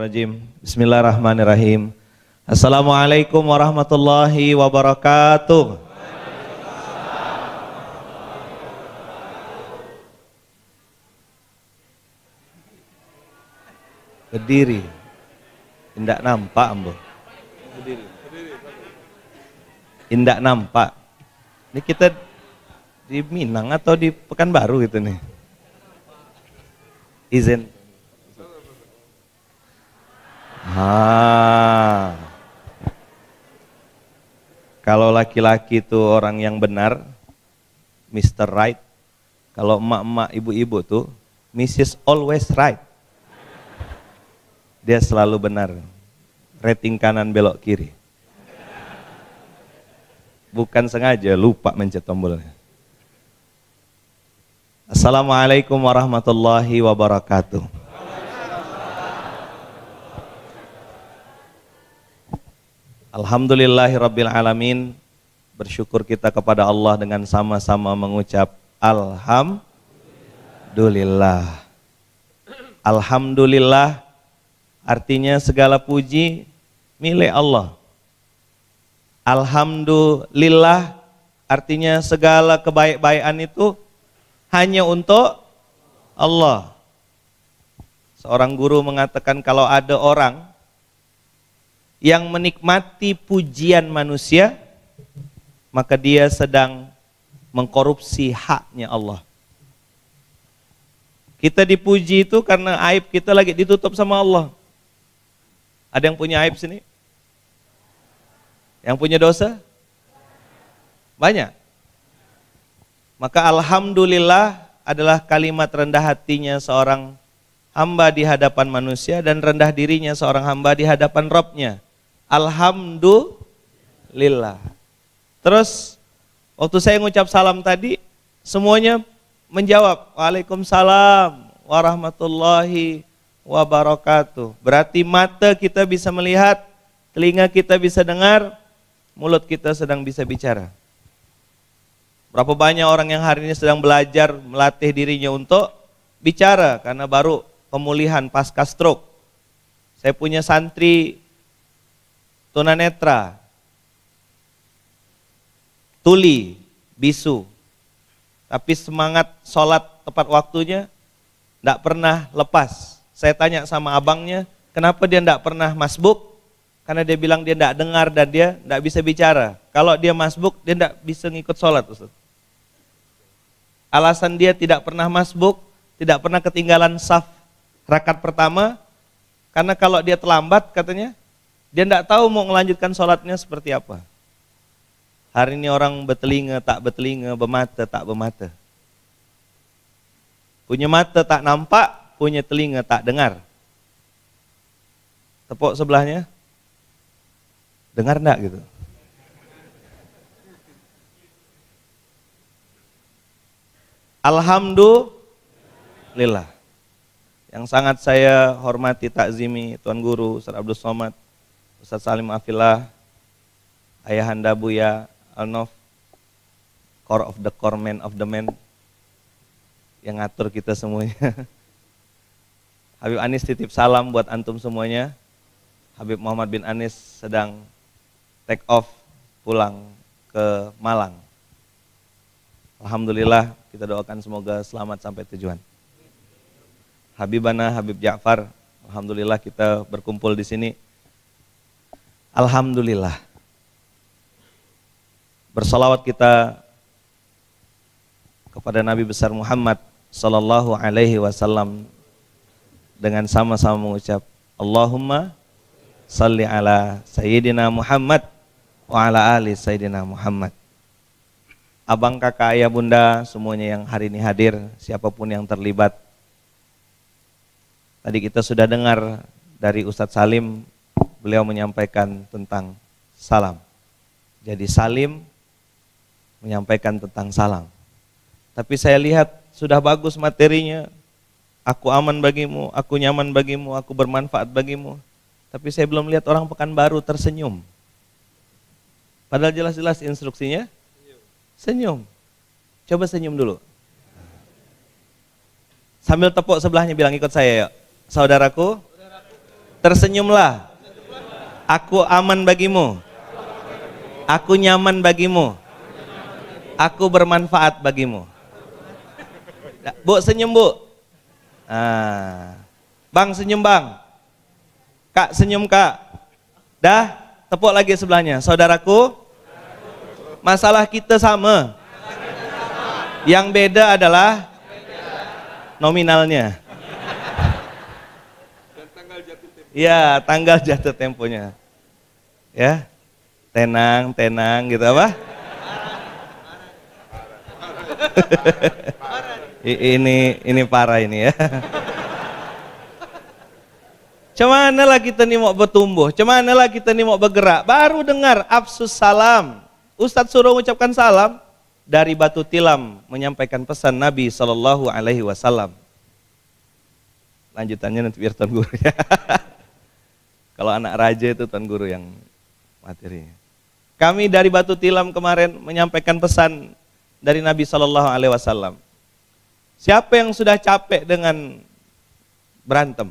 Rajim. Bismillahirrahmanirrahim. Assalamualaikum warahmatullahi wabarakatuh. Berdiri. Tidak nampak, Ambo. Berdiri. Tidak nampak. Ini kita di Minang atau di Pekanbaru gitu nih. Izin. Kalau laki-laki itu orang yang benar, Mr. Right. Kalau emak-emak, ibu-ibu tuh, Mrs. Always Right. Dia selalu benar. Rating kanan belok kiri. Bukan sengaja, lupa mencet tombolnya. Assalamualaikum warahmatullahi wabarakatuh. Alhamdulillahirabbil alamin. Bersyukur kita kepada Allah dengan sama-sama mengucap alhamdulillah. Alhamdulillah artinya segala puji milik Allah. Alhamdulillah artinya segala kebaik-baikan itu hanya untuk Allah. Seorang guru mengatakan kalau ada orang yang menikmati pujian manusia, maka dia sedang mengkorupsi haknya Allah. Kita dipuji itu karena aib kita lagi ditutup sama Allah. Ada yang punya aib sini? Yang punya dosa? Banyak. Maka alhamdulillah adalah kalimat rendah hatinya seorang hamba di hadapan manusia dan rendah dirinya seorang hamba di hadapan Rabb-nya. Alhamdulillah. Terus waktu saya ngucap salam tadi, semuanya menjawab Waalaikumsalam warahmatullahi wabarakatuh. Berarti mata kita bisa melihat, telinga kita bisa dengar, mulut kita sedang bisa bicara. Berapa banyak orang yang hari ini sedang belajar melatih dirinya untuk bicara karena baru pemulihan pasca stroke. Saya punya santri tunanetra, tuli, bisu, tapi semangat sholat tepat waktunya tidak pernah lepas. Saya tanya sama abangnya, kenapa dia tidak pernah masbuk? Karena dia bilang dia tidak dengar dan dia tidak bisa bicara. Kalau dia masbuk, dia tidak bisa ngikut sholat, Ustaz. Alasan dia tidak pernah masbuk, tidak pernah ketinggalan saf rakaat pertama, karena kalau dia terlambat katanya, dia tidak tahu mau melanjutkan sholatnya seperti apa. Hari ini orang bertelinga, tak bertelinga, bermata, tak bermata. Punya mata tak nampak, punya telinga tak dengar. Tepuk sebelahnya. Dengar enggak gitu? Alhamdulillah. Yang sangat saya hormati takzimi Tuan Guru Ustaz Abdul Somad, Ustaz Salim Afillah, Ayahanda Buya Alnof, core of the core, man of the man, yang ngatur kita semuanya. Habib Anis titip salam buat antum semuanya. Habib Muhammad bin Anis sedang take off pulang ke Malang. Alhamdulillah, kita doakan semoga selamat sampai tujuan. Habibana Habib Ja'far, alhamdulillah kita berkumpul di sini. Alhamdulillah. Bersalawat kita kepada Nabi besar Muhammad sallallahu alaihi wasallam dengan sama-sama mengucap Allahumma salli ala Sayyidina Muhammad wa ala ali Sayyidina Muhammad. Abang, kakak, ayah, bunda, semuanya yang hari ini hadir, siapapun yang terlibat. Tadi kita sudah dengar dari Ustadz Salim, beliau menyampaikan tentang salam. Jadi Salim menyampaikan tentang salam. Tapi saya lihat sudah bagus materinya. Aku aman bagimu, aku nyaman bagimu, aku bermanfaat bagimu. Tapi saya belum lihat orang Pekanbaru tersenyum. Padahal jelas-jelas instruksinya senyum. Coba senyum dulu. Sambil tepuk sebelahnya bilang ikut saya yuk. Saudaraku, Tersenyumlah. Aku aman bagimu. Aku nyaman bagimu. Aku bermanfaat bagimu. Bu, senyum bu. Bang, senyum bang. Kak, senyum kak. Dah, tepuk lagi sebelahnya. Saudaraku, masalah kita sama. Yang beda adalah nominalnya. Ya, tanggal jatuh temponya. Ya, tenang, tenang gitu apa? Ini parah ini ya. Cemanalah kita nih mau bertumbuh, cemanalah kita nih mau bergerak. Baru dengar afsus salam. Ustadz suruh mengucapkan salam dari Batu Tilam menyampaikan pesan Nabi Shallallahu Alaihi Wasallam. Lanjutannya nanti biar Tuan Guru ya. Kalau anak raja itu Tuan Guru yang materinya. Kami dari Batu Tilam kemarin menyampaikan pesan dari Nabi Shallallahu Alaihi Wasallam. Siapa yang sudah capek dengan berantem?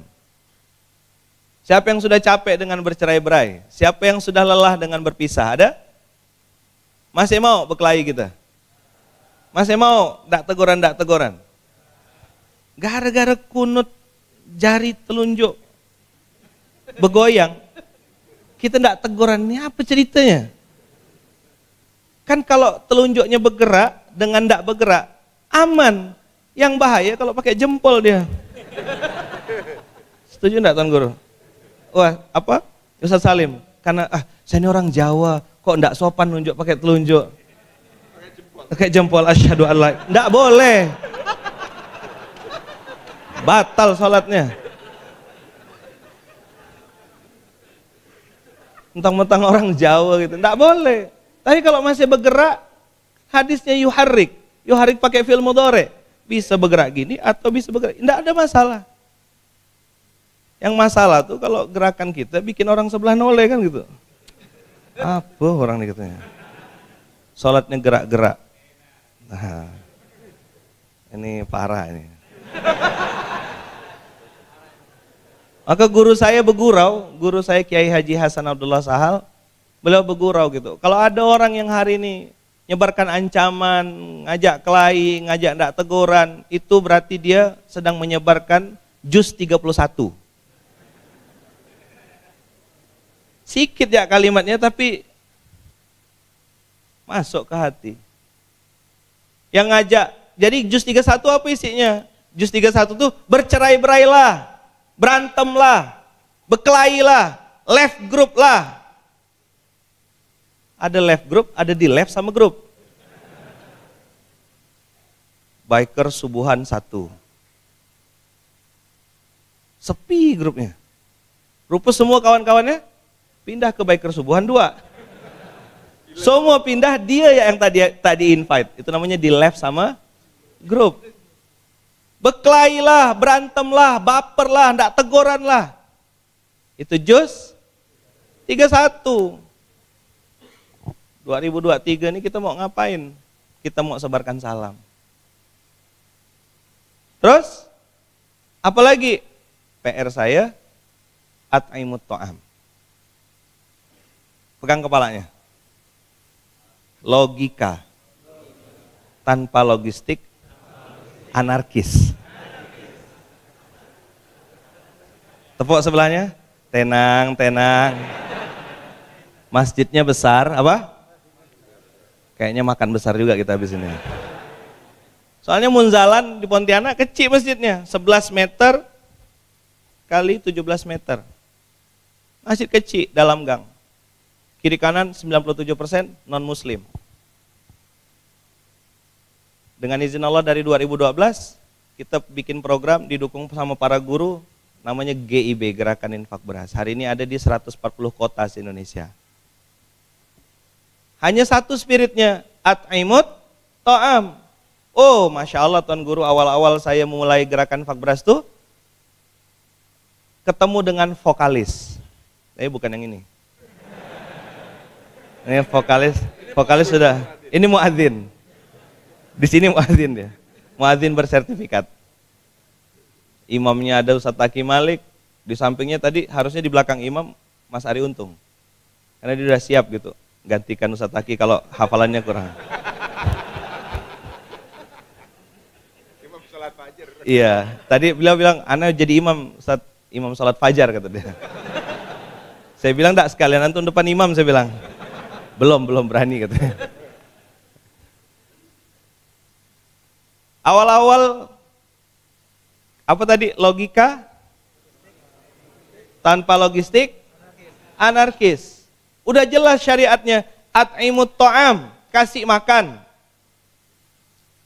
Siapa yang sudah capek dengan bercerai-berai? Siapa yang sudah lelah dengan berpisah? Ada? Masih mau berkelahi kita? Masih mau dak teguran? Gara-gara kunut jari telunjuk bergoyang, kita ndak teguran, ini apa ceritanya? Kan kalau telunjuknya bergerak dengan ndak bergerak, aman. Yang bahaya kalau pakai jempol dia. Setuju ndak Tuan Guru? Wah, apa? Ustaz Salim, karena saya ini orang Jawa, kok ndak sopan nunjuk pakai telunjuk. Pakai jempol, asyhadu alla. Ndak boleh. Batal sholatnya. Mentang-mentang orang Jawa gitu, ndak boleh. Tapi kalau masih bergerak, hadisnya yuharrik pakai fi'il mudhari. Bisa bergerak gini atau bisa bergerak, ndak ada masalah. Yang masalah tuh kalau gerakan kita bikin orang sebelah noleh kan gitu. Apa orang nih katanya? Sholatnya gerak-gerak. Nah, ini parah ini. Maka guru saya bergurau, guru saya Kiai Haji Hasan Abdullah Sahal, beliau bergurau gitu. Kalau ada orang yang hari ini nyebarkan ancaman, ngajak kelahi, ngajak ndak teguran, itu berarti dia sedang menyebarkan juz 31. Sikit ya kalimatnya tapi masuk ke hati. Yang ngajak, jadi juz 31 apa isinya? Juz 31 tuh bercerai-berailah, berantemlah, berkelahilah, left group lah. Ada left group, ada di left sama grup. Biker Subuhan 1. Sepi grupnya. Rupa semua kawan-kawannya pindah ke Biker Subuhan 2. Semua pindah, dia yang tadi invite. Itu namanya di left sama grup. Berkelahilah, berantemlah, baperlah, ndak teguran lah. Itu juz 31. 2023 ini kita mau ngapain? Kita mau sebarkan salam. Terus, apalagi PR saya, at'imut ta'am. Pegang kepalanya. Logika. Tanpa logistik, anarkis. Tepuk sebelahnya. Tenang, tenang. Masjidnya besar, apa? Kayaknya makan besar juga kita habis ini. Soalnya Munzalan di Pontianak kecil masjidnya, 11 meter kali 17 meter. Masjid kecil dalam gang. Kiri kanan 97% non muslim. Dengan izin Allah dari 2012 kita bikin program didukung sama para guru namanya GIB, Gerakan Infak Beras. Hari ini ada di 140 kota di Indonesia. Hanya satu spiritnya, at'imut ta'am. Oh, Masya Allah Tuan Guru, awal-awal saya mulai gerakan infak beras tuh ketemu dengan vokalis. Bukan yang ini. Ini vokalis sudah. Ini muadzin. Di sini muadzin dia. Muadzin bersertifikat. Imamnya ada Ustadz Taki Malik, Di sampingnya tadi harusnya di belakang imam Mas Ari Untung. Karena dia udah siap gitu, gantikan Ustadz Taki kalau hafalannya kurang. Imam sholat fajar. Iya, tadi beliau bilang, Ana jadi imam, Ustadz, imam sholat fajar kata dia. Saya bilang, enggak, sekalian antum depan imam, saya bilang. Belum berani katanya. Awal-awal apa tadi? Logika tanpa logistik anarkis. Udah jelas syariatnya, at'imut ta'am, kasih makan.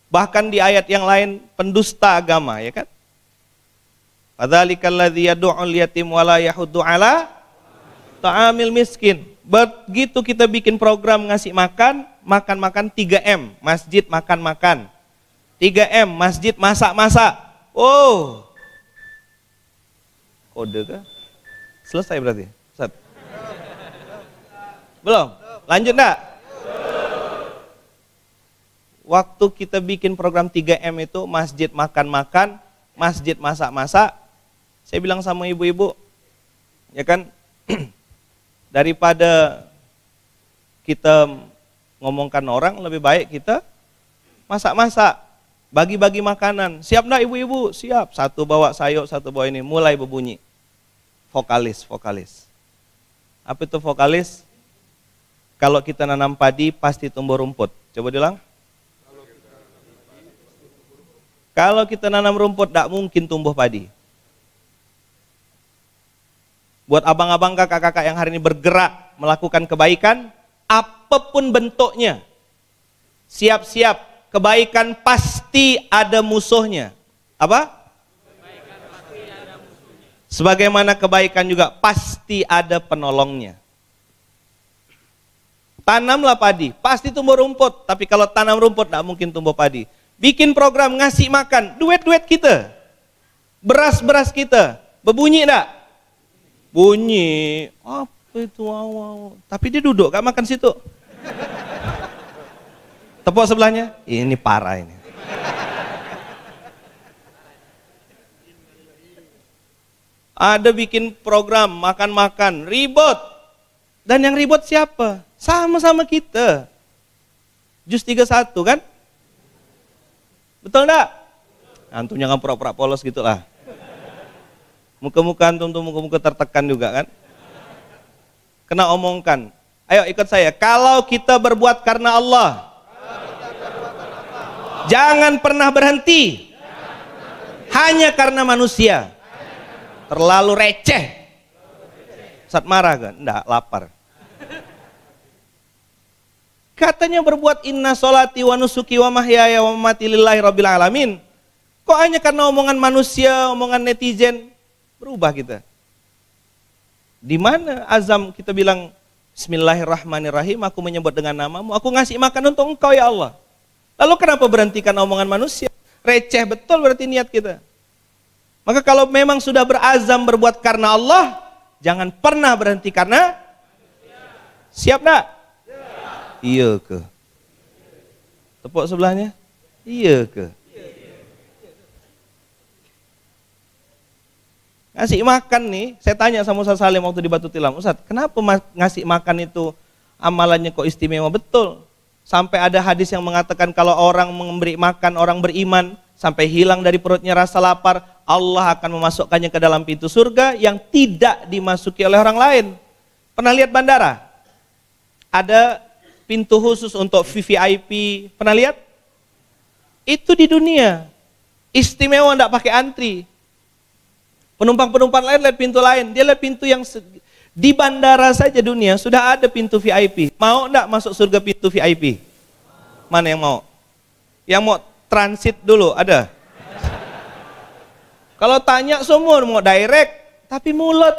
Bahkan di ayat yang lain pendusta agama, ya kan? Fadzalikal ladzi yad'ul yatim wa la yahuddu 'ala ta'amil miskin. Begitu kita bikin program ngasih makan, makan 3M, masjid makan-makan. 3M, masjid masak-masak. Oh. Kode kah? Selesai berarti? Ustaz? Belum? Lanjut enggak? Waktu kita bikin program 3M itu, masjid makan-makan, masjid masak-masak, saya bilang sama ibu-ibu, ya kan, daripada kita ngomongkan orang, lebih baik kita masak-masak. Bagi-bagi makanan. Siap enggak ibu-ibu? Siap. Satu bawa sayur, satu bawa ini. Mulai berbunyi. Vokalis. Apa itu vokalis? Kalau kita nanam padi, pasti tumbuh rumput. Coba bilang. Kalau kita nanam rumput, tidak mungkin tumbuh padi. Buat abang-abang, kakak-kakak yang hari ini bergerak, melakukan kebaikan, apapun bentuknya, siap-siap. Kebaikan pasti ada musuhnya. Apa? Sebagaimana kebaikan juga pasti ada penolongnya. Tanamlah padi, pasti tumbuh rumput. Tapi kalau tanam rumput, tidak mungkin tumbuh padi. Bikin program ngasih makan, duet-duet kita. Beras-beras kita. Berbunyi enggak? Bunyi. Apa itu? Wow. Tapi dia duduk, gak makan situ. Tepuk sebelahnya, ini parah ini. Ada bikin program makan-makan, ribut. Dan yang ribut siapa? Sama-sama kita. Jus 31 kan? Betul enggak? Antum jangan pura-pura polos gitu lah. Muka-muka antum tuh muka-muka tertekan juga kan? Kena omongkan. Ayo ikut saya. Kalau kita berbuat karena Allah, jangan pernah berhenti. Hanya karena manusia. Terlalu receh. Saat marah kan? Enggak, lapar. Katanya berbuat inna sholati wa nusuki wa mahyaya wa mamati lillahi rabbil alamin. Kok hanya karena omongan manusia, omongan netizen berubah kita? Di mana azam kita bilang Bismillahirrahmanirrahim, aku menyebut dengan namamu, aku ngasih makan untuk engkau ya Allah. Lalu kenapa berhentikan omongan manusia? Receh betul berarti niat kita. Maka kalau memang sudah berazam berbuat karena Allah, jangan pernah berhenti karena siap enggak? Iya ke? Tepuk sebelahnya. Iya ke? Ngasih makan nih, saya tanya sama Ustaz Salim waktu di Batu Tilam, Ustaz, kenapa ngasih makan itu amalannya kok istimewa? Betul. Sampai ada hadis yang mengatakan kalau orang memberi makan orang beriman sampai hilang dari perutnya rasa lapar, Allah akan memasukkannya ke dalam pintu surga yang tidak dimasuki oleh orang lain. Pernah lihat bandara? Ada pintu khusus untuk VVIP, pernah lihat? Itu di dunia. Istimewa, enggak pakai antri. Penumpang-penumpang lain lihat pintu lain, dia lihat pintu yang di bandara saja dunia sudah ada pintu VIP. Mau enggak masuk surga pintu VIP? Mana yang mau? Yang mau transit dulu ada? Kalau tanya semua mau direct, tapi mulut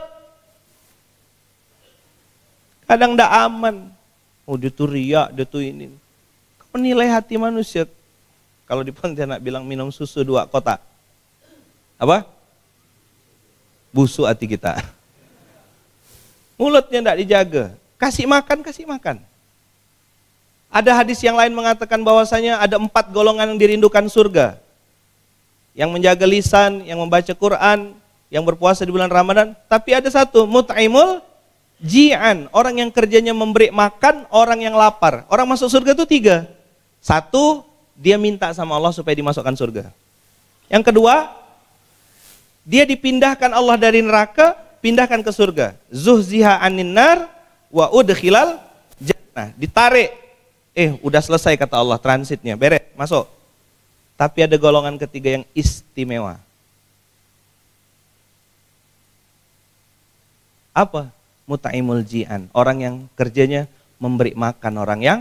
kadang enggak aman. Oh dia tuh riak, dia tuh ini. Kau nilai hati manusia. Kalau di Pontianak bilang minum susu 2 kotak. Apa? Busuk hati kita. Mulutnya tidak dijaga. Kasih makan. Ada hadis yang lain mengatakan bahwasanya ada 4 golongan yang dirindukan surga. Yang menjaga lisan, yang membaca Quran, yang berpuasa di bulan Ramadan. Tapi ada satu, mut'imul ji'an, orang yang kerjanya memberi makan orang yang lapar. Orang masuk surga itu 3. Satu, dia minta sama Allah supaya dimasukkan surga. Yang kedua, dia dipindahkan Allah dari neraka, pindahkan ke surga. Zuhziha anin nar wa udkhilal jannah. Ditarik. Udah selesai kata Allah, transitnya, beres, masuk. Tapi ada golongan ketiga yang istimewa. Apa? Mut'imul ji'an, orang yang kerjanya memberi makan orang yang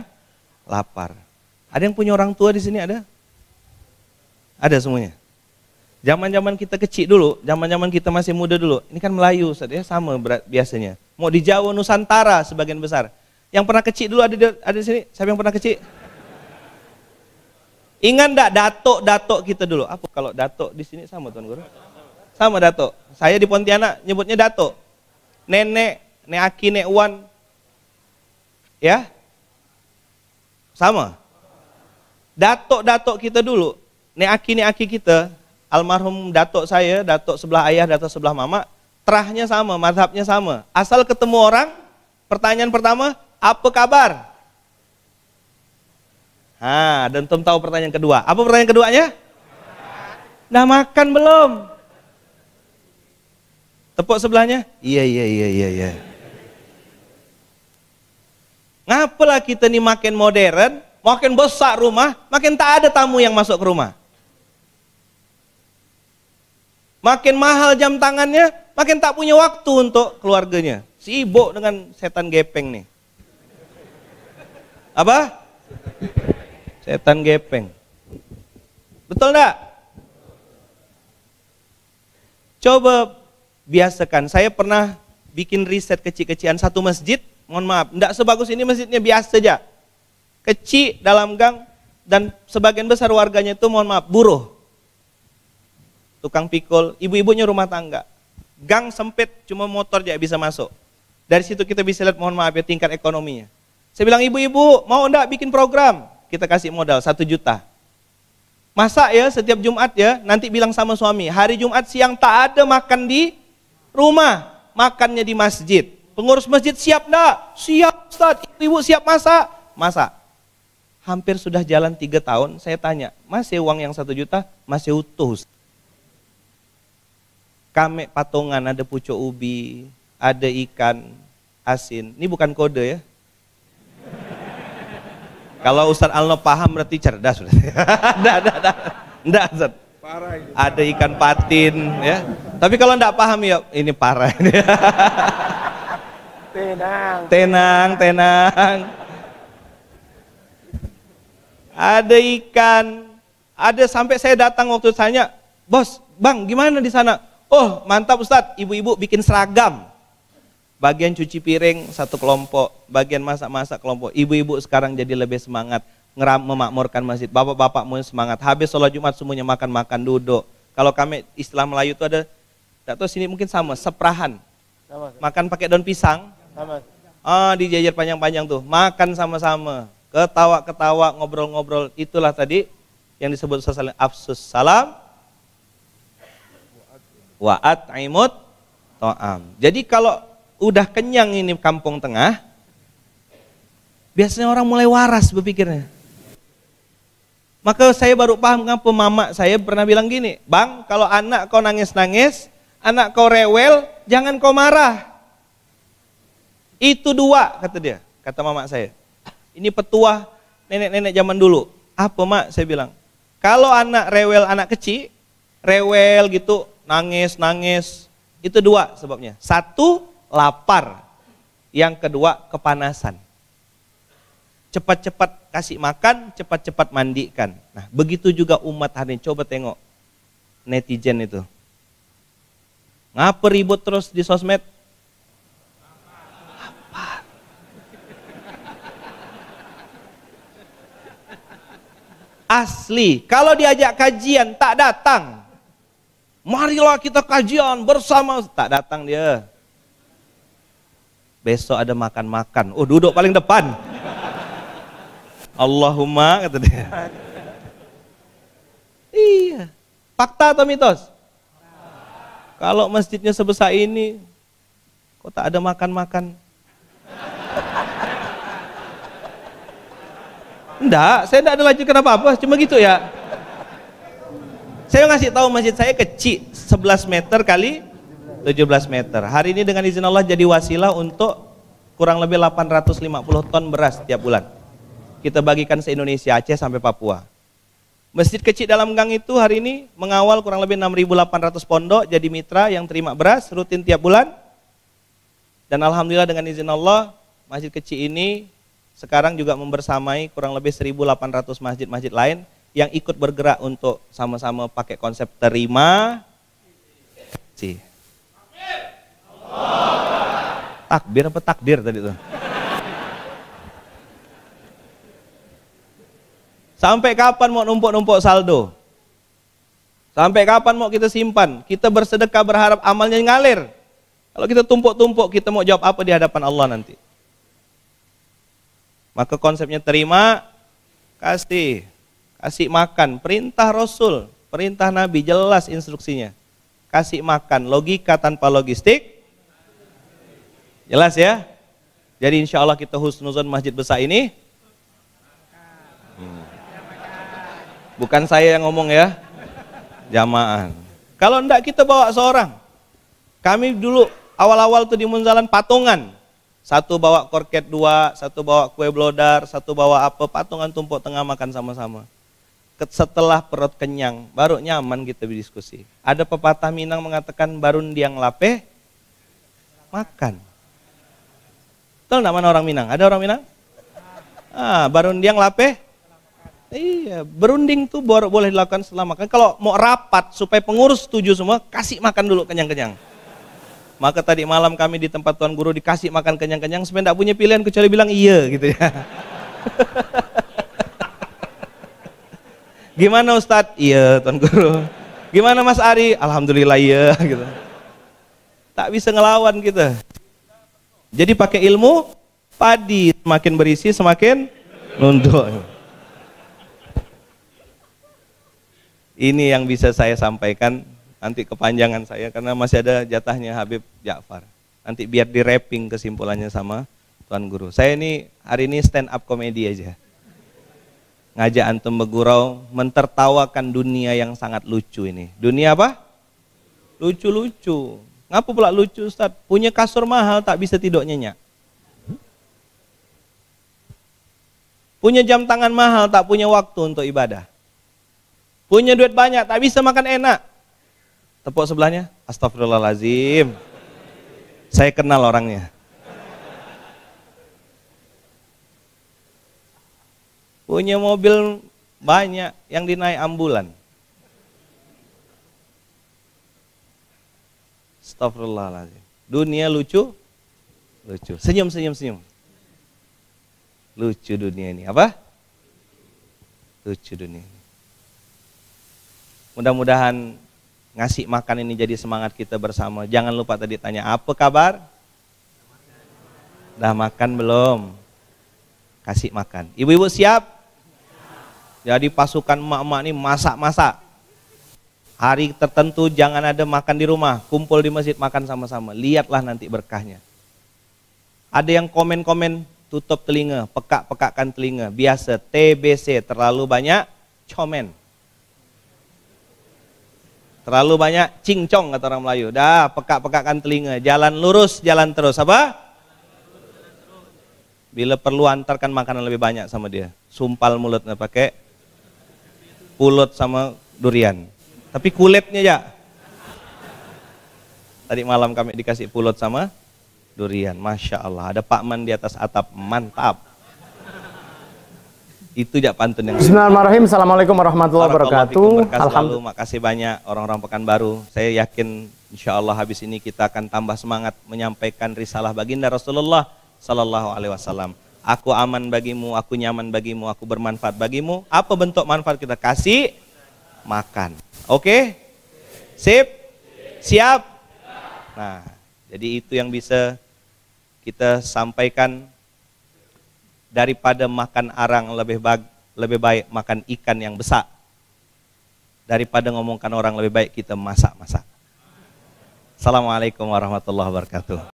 lapar. Ada yang punya orang tua di sini, ada? Ada semuanya. Zaman-zaman kita kecil dulu, zaman-zaman kita masih muda dulu. Ini kan Melayu, Ustaz, ya, sama biasanya. Mau di Jawa, Nusantara sebagian besar. Yang pernah kecil dulu ada di sini? Siapa yang pernah kecil? Ingat enggak datuk kita dulu? Apa kalau datuk di sini sama Tuan Guru? Sama datuk. Saya di Pontianak nyebutnya datuk. Nenek, nek aki, nek wan. Ya? Sama. Datuk kita dulu, nek aki kita, almarhum datuk saya, datuk sebelah ayah, datuk sebelah mama, terahnya sama, mazhabnya sama. Asal ketemu orang, pertanyaan pertama, apa kabar? Dan Tom tahu pertanyaan kedua. Apa pertanyaan keduanya? Nah, makan belum? Tepuk sebelahnya? Iya. Ngapalah kita nih makin modern, makin besar rumah, makin tak ada tamu yang masuk ke rumah. Makin mahal jam tangannya, makin tak punya waktu untuk keluarganya. Sibuk dengan setan gepeng nih. Apa? Setan gepeng. Betul enggak? Coba biasakan. Saya pernah bikin riset kecil-kecilan satu masjid, mohon maaf, enggak sebagus ini masjidnya, biasa aja. Kecil dalam gang, dan sebagian besar warganya itu, mohon maaf, buruh. Tukang pikul, ibu-ibunya rumah tangga. Gang sempit, cuma motor aja bisa masuk. Dari situ kita bisa lihat, mohon maaf ya, tingkat ekonominya. Saya bilang, ibu-ibu mau enggak bikin program? Kita kasih modal 1 juta. Masak ya setiap Jumat ya, nanti bilang sama suami, hari Jumat siang tak ada makan di rumah, makannya di masjid. Pengurus masjid siap enggak? Siap Ustaz, ibu siap masak? Masak. Hampir sudah jalan 3 tahun, saya tanya, masih uang yang 1 juta? Masih utuh. Kame patungan, ada pucuk ubi, ada ikan asin. Ini bukan kode ya. Kalau Ustaz Alno paham berarti cerdas. Enggak, Ustaz. Parah ini. Ada ikan patin ya. Tapi kalau enggak paham ya ini parah ini. Tenang. Ada ikan, ada sampai saya datang waktu tanya, "Bos, Bang, gimana di sana?" "Oh, mantap Ustaz, ibu-ibu bikin seragam." Bagian cuci piring satu kelompok, bagian masak-masak kelompok. Ibu-ibu sekarang jadi lebih semangat memakmurkan masjid. Bapak-bapak mau semangat. Habis sholat Jumat semuanya makan-makan duduk. Kalau kami istilah Melayu itu ada, tak tahu sini mungkin sama, seprahan. Makan pakai daun pisang. Dijajar panjang-panjang tuh. Makan sama-sama. Ketawa-ketawa, ngobrol-ngobrol. Itulah tadi yang disebut afsus salam wa at'imut ta'am. Jadi kalau udah kenyang ini kampung tengah, biasanya orang mulai waras berpikirnya. Maka saya baru paham ngapa mama saya pernah bilang gini, "Bang, kalau anak kau nangis-nangis, anak kau rewel, jangan kau marah. Itu 2," kata dia, kata mama saya. Ini petuah nenek-nenek zaman dulu. "Apa mak?" saya bilang. "Kalau anak rewel, anak kecil, rewel gitu, nangis-nangis, itu 2 sebabnya. 1, lapar. Yang kedua, kepanasan. Cepat-cepat kasih makan, cepat-cepat mandikan." Nah, begitu juga umat hari ini. Coba tengok netizen itu. Ngapa ribut terus di sosmed? Lapar. Asli, kalau diajak kajian tak datang. "Marilah kita kajian bersama," tak datang dia. Besok ada makan-makan. Duduk paling depan. Allahumma, kata dia. Iya. Fakta atau mitos? Kalau masjidnya sebesar ini, kok tak ada makan-makan? Enggak, saya enggak ada lanjutkan apa-apa, cuma gitu ya. Saya ngasih tahu masjid saya kecil, 11 meter kali 17 meter. Hari ini dengan izin Allah jadi wasilah untuk kurang lebih 850 ton beras tiap bulan. Kita bagikan se-Indonesia, Aceh sampai Papua. Masjid kecil dalam gang itu hari ini mengawal kurang lebih 6.800 pondok jadi mitra yang terima beras rutin tiap bulan. Dan alhamdulillah dengan izin Allah, masjid kecil ini sekarang juga membersamai kurang lebih 1.800 masjid-masjid lain yang ikut bergerak untuk sama-sama pakai konsep terima sih. Takbir apa takdir tadi tuh? Sampai kapan mau numpuk-numpuk saldo? Sampai kapan mau kita simpan? Kita bersedekah berharap amalnya ngalir. Kalau kita tumpuk-tumpuk, kita mau jawab apa di hadapan Allah nanti? Maka konsepnya terima, kasih makan, perintah Rasul, perintah Nabi, jelas instruksinya. Kasih makan, logika tanpa logistik, jelas ya. Jadi insya Allah kita husnuzon masjid besar ini. Bukan saya yang ngomong ya, jamaah. Kalau enggak kita bawa seorang. Kami dulu awal-awal tuh di Munzalan patungan. Satu bawa korket 2, satu bawa kue blodar, satu bawa apa, patungan tumpuk tengah makan sama-sama. Setelah perut kenyang, baru nyaman kita berdiskusi. Ada pepatah Minang mengatakan barundiang lapeh, makan. Tahu enggak mana orang Minang? Ada orang Minang? Barundiang lapeh, iya, berunding tuh boleh dilakukan setelah makan. Kalau mau rapat supaya pengurus setuju semua, kasih makan dulu kenyang-kenyang. Maka tadi malam kami di tempat Tuan Guru dikasih makan kenyang-kenyang, sebenarnya tidak punya pilihan kecuali bilang iya gitu ya. Gimana Ustadz? Iya Tuan Guru. Gimana Mas Ari? Alhamdulillah iya gitu. Tak bisa ngelawan kita. Jadi pakai ilmu, padi semakin berisi semakin nunduk. Ini yang bisa saya sampaikan. Nanti kepanjangan saya karena masih ada jatahnya Habib Ja'far. Nanti biar di wrapping kesimpulannya sama Tuan Guru. Saya ini hari ini stand up komedi aja. Ngajak antum bergurau, mentertawakan dunia yang sangat lucu ini. Dunia apa? Lucu-lucu. Ngapa pula lucu Ustaz? Punya kasur mahal tak bisa tidur nyenyak. Punya jam tangan mahal tak punya waktu untuk ibadah. Punya duit banyak tak bisa makan enak. Tepuk sebelahnya, astagfirullahaladzim. Saya kenal orangnya. Punya mobil banyak yang dinaik ambulan. Astagfirullahaladzim. Dunia lucu, lucu. Senyum, senyum, senyum. Lucu dunia ini. Apa? Lucu dunia ini. Mudah-mudahan ngasih makan ini jadi semangat kita bersama. Jangan lupa tadi tanya, apa kabar? Dah makan belum? Kasih makan. Ibu-ibu siap? Jadi pasukan emak-emak ini masak-masak. Hari tertentu jangan ada makan di rumah, kumpul di masjid makan sama-sama. Lihatlah nanti berkahnya. Ada yang komen-komen tutup telinga, pekak-pekakkan telinga. Biasa TBC, terlalu banyak komen. Terlalu banyak cincong kata orang Melayu. Dah pekak-pekakkan telinga. Jalan lurus, jalan terus. Apa? Bila perlu antarkan makanan lebih banyak sama dia. Sumpal mulutnya pakai pulut sama durian. Tapi kulitnya ya. Tadi malam kami dikasih pulut sama durian. Masya Allah. Ada Pak Man di atas atap. Mantap. Itu jak pantun yang Bismillahirrahmanirrahim. Assalamualaikum warahmatullahi wabarakatuh. Alhamdulillah. Makasih banyak orang-orang Pekanbaru. Saya yakin insya Allah habis ini kita akan tambah semangat menyampaikan risalah baginda Rasulullah Sallallahu Alaihi Wasallam. Aku aman bagimu, aku nyaman bagimu, aku bermanfaat bagimu. Apa bentuk manfaat kita? Kasih makan. Oke? Sip? Siap? Nah, jadi itu yang bisa kita sampaikan. Daripada makan arang lebih baik makan ikan yang besar. Daripada ngomongkan orang lebih baik kita masak-masak. Assalamualaikum warahmatullahi wabarakatuh.